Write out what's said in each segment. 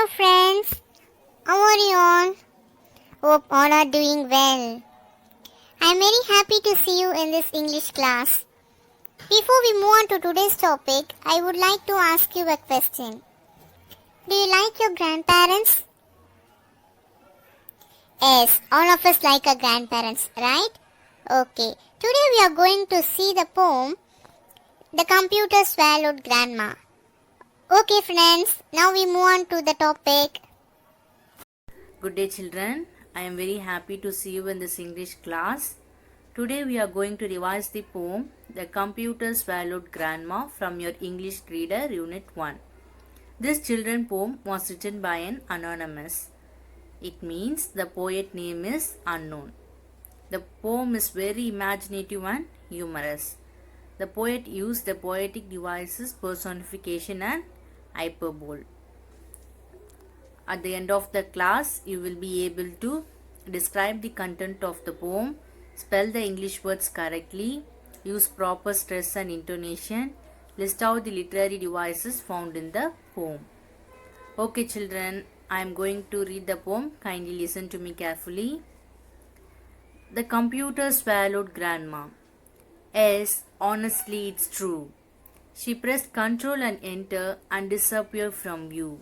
Hello friends, how are you all? Hope all are doing well. I am very happy to see you in this English class. Before we move on to today's topic, I would like to ask you a question. Do you like your grandparents? Yes, all of us like our grandparents, right? Okay, today we are going to see the poem The Computer Swallowed Grandma. Okay friends, now we move on to the topic. Good day children, I am very happy to see you in this English class. Today we are going to revise the poem The Computer Swallowed Grandma from your English Reader Unit 1. This children poem was written by an anonymous. It means the poet name is unknown. The poem is very imaginative and humorous. The poet used the poetic devices personification and hyperbole. At the end of the class, you will be able to describe the content of the poem, spell the English words correctly, use proper stress and intonation, list out the literary devices found in the poem. Okay children, I am going to read the poem. Kindly listen to me carefully. The computer swallowed grandma. Yes, honestly it's true. She pressed Ctrl and Enter and disappeared from view.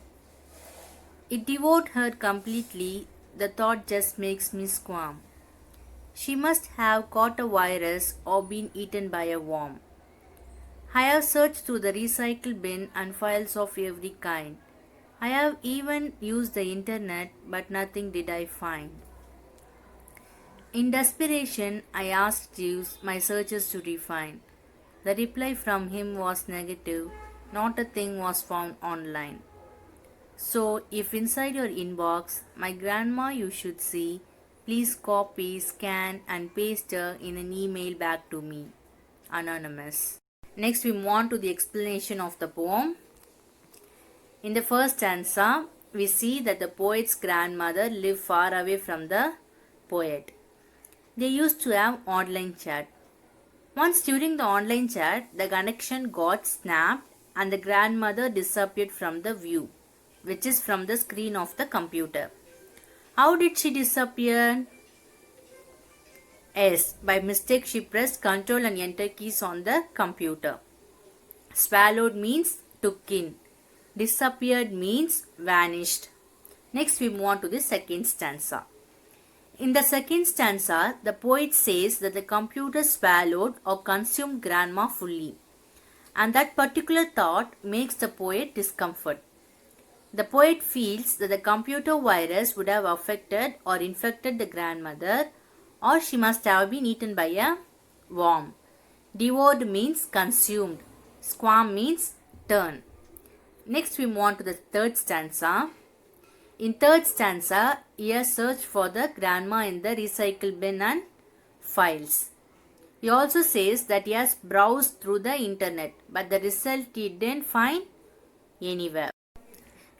It devoured her completely. The thought just makes me squirm. She must have caught a virus or been eaten by a worm. I have searched through the recycle bin and files of every kind. I have even used the internet, but nothing did I find. In desperation, I asked Jeeves my searches to refine. The reply from him was negative. Not a thing was found online. So, if inside your inbox, my grandma you should see, please copy, scan and paste her in an email back to me. Anonymous. Next we move on to the explanation of the poem. In the first stanza, we see that the poet's grandmother lived far away from the poet. They used to have online chat. Once during the online chat, the connection got snapped and the grandmother disappeared from the view, which is from the screen of the computer. How did she disappear? Yes, by mistake she pressed Ctrl and Enter keys on the computer. Swallowed means took in. Disappeared means vanished. Next we move on to the second stanza. In the second stanza, the poet says that the computer swallowed or consumed grandma fully, and that particular thought makes the poet discomfort. The poet feels that the computer virus would have affected or infected the grandmother, or she must have been eaten by a worm. Devoured means consumed. Squirm means turn. Next we move on to the third stanza. In third stanza, he has searched for the grandma in the recycle bin and files. He also says that he has browsed through the internet, but the result he didn't find anywhere.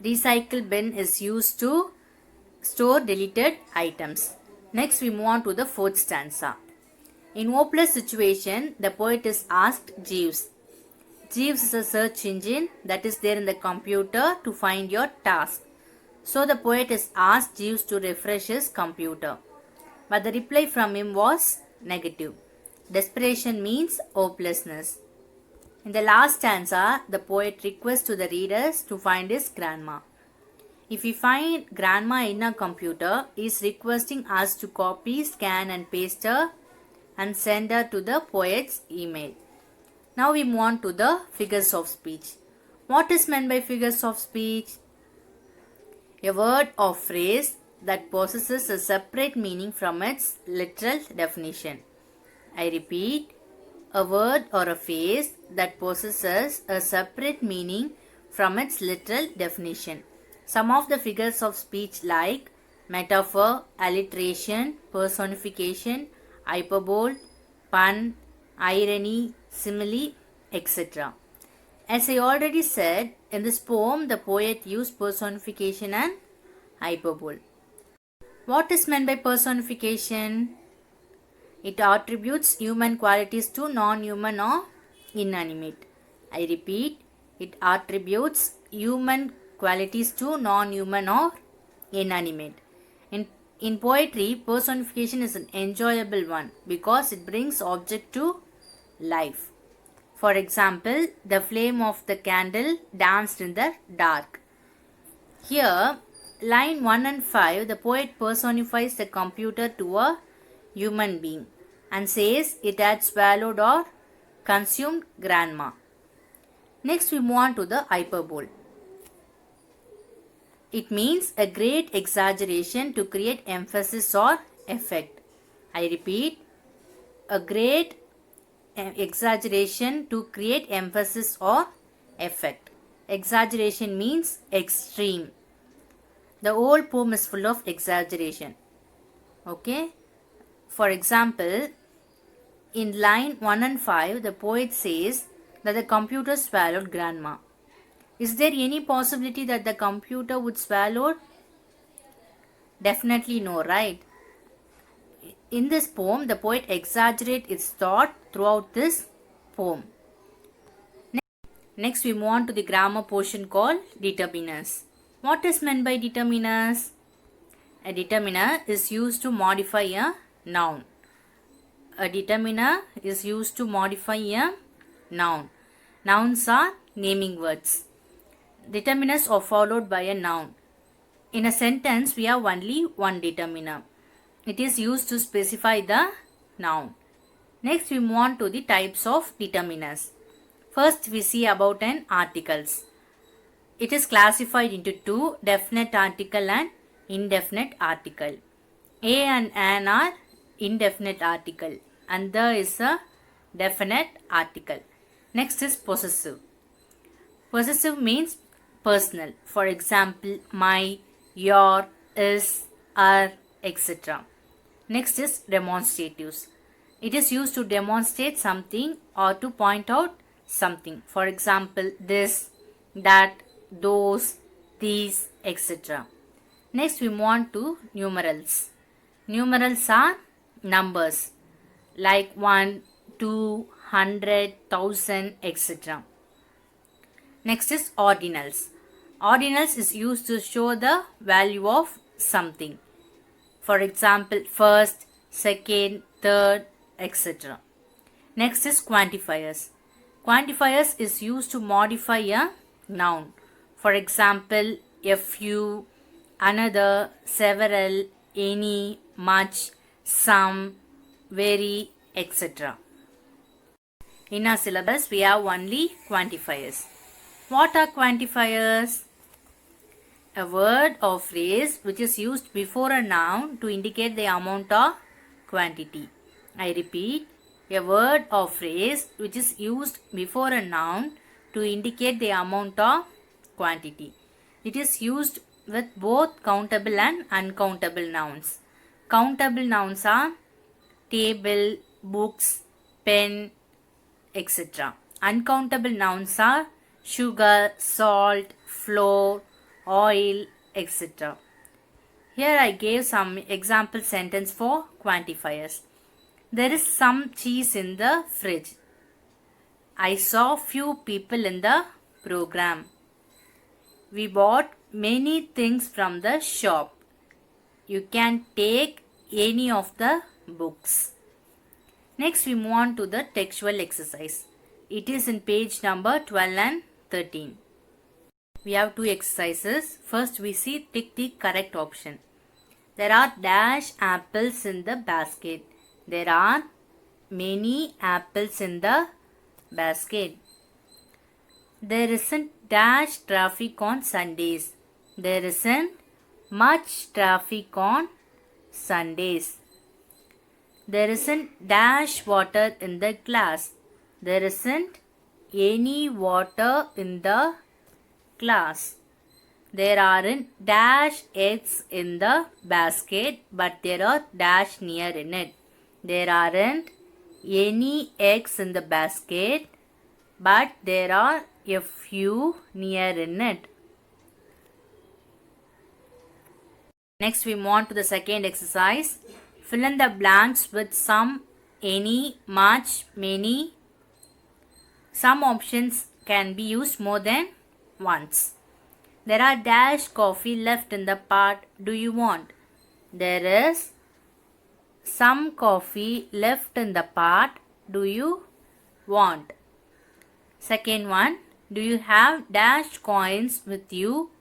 Recycle bin is used to store deleted items. Next we move on to the fourth stanza. In hopeless situation, the poet is asked Jeeves. Jeeves is a search engine that is there in the computer to find your task. So the poet is asked Jeeves to refresh his computer. But the reply from him was negative. Desperation means hopelessness. In the last stanza, the poet requests to the readers to find his grandma. If we find grandma in a computer, he is requesting us to copy, scan and paste her and send her to the poet's email. Now we move on to the figures of speech. What is meant by figures of speech? A word or phrase that possesses a separate meaning from its literal definition. I repeat, a word or a phrase that possesses a separate meaning from its literal definition. Some of the figures of speech like metaphor, alliteration, personification, hyperbole, pun, irony, simile, etc. As I already said, in this poem the poet used personification and hyperbole. What is meant by personification? It attributes human qualities to non-human or inanimate. I repeat, it attributes human qualities to non-human or inanimate. In poetry, personification is an enjoyable one because it brings object to life. For example, the flame of the candle danced in the dark. Here, line 1 and 5, the poet personifies the computer to a human being and says it had swallowed or consumed grandma. Next, we move on to the hyperbole. It means a great exaggeration to create emphasis or effect. I repeat, a great exaggeration to create emphasis or effect. Exaggeration means extreme. The whole poem is full of exaggeration. Okay? For example, in line 1 and 5, the poet says that the computer swallowed grandma. Is there any possibility that the computer would swallow? Definitely no, right? In this poem, the poet exaggerates its thought throughout this poem. Next, we move on to the grammar portion called determiners. What is meant by determiners? A determiner is used to modify a noun. A determiner is used to modify a noun. Nouns are naming words. Determiners are followed by a noun. In a sentence, we have only one determiner. It is used to specify the noun. Next, we move on to the types of determiners. First, we see about an articles. It is classified into two, definite article and indefinite article. A and an are indefinite article and the is a definite article. Next is possessive. Possessive means personal. For example, my, your, is, are, etc. Next is demonstratives. It is used to demonstrate something or to point out something. For example, this, that, those, these, etc. Next, we move on to numerals. Numerals are numbers like 1, 2, 100, 1000, etc. Next is ordinals. Ordinals is used to show the value of something. For example, first, second, third, etc. Next is quantifiers. Quantifiers is used to modify a noun. For example, a few, another, several, any, much, some, very, etc. In our syllabus, we have only quantifiers. What are quantifiers? A word or phrase which is used before a noun to indicate the amount or quantity. I repeat, a word or phrase which is used before a noun to indicate the amount or quantity. It is used with both countable and uncountable nouns. Countable nouns are table, books, pen, etc. Uncountable nouns are sugar, salt, flour, oil, etc. Here I gave some example sentence for quantifiers. There is some cheese in the fridge. I saw few people in the program. We bought many things from the shop. You can take any of the books. Next, we move on to the textual exercise. It is in page number 12 and 13. We have two exercises. First, we see tick the correct option. There are dash apples in the basket. There are many apples in the basket. There isn't dash traffic on Sundays. There isn't much traffic on Sundays. There isn't dash water in the glass. There isn't any water in the glass. There aren't dash eggs in the basket, but there are dash near in it. There aren't any eggs in the basket, but there are a few near in it. Next, we move on to the second exercise. Fill in the blanks with some, any, much, many. Some options can be used more than once. There are dash coffee left in the pot. Do you want? There is some coffee left in the pot. Do you want? Second one. Do you have dash coins with you?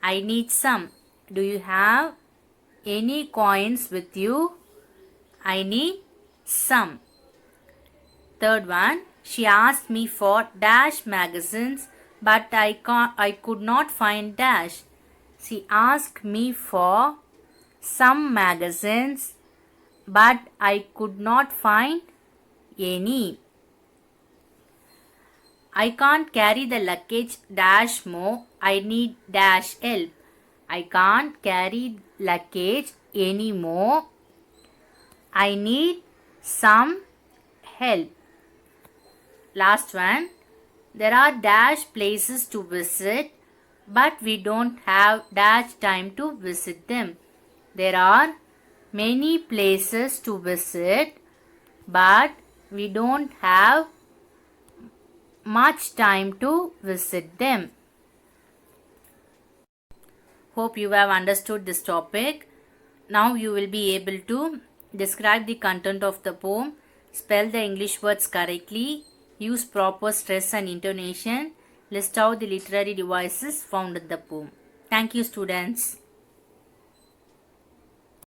I need some. Do you have any coins with you? I need some. Third one. She asked me for dash magazines, but I could not find dash. She asked me for some magazines, but I could not find any. I can't carry the luggage dash more. I need dash help. I can't carry luggage anymore. I need some help. Last one. There are dash places to visit, but we don't have dash time to visit them. There are many places to visit, but we don't have much time to visit them. Hope you have understood this topic. Now you will be able to describe the content of the poem, spell the English words correctly, use proper stress and intonation, list out the literary devices found in the poem. Thank you, students.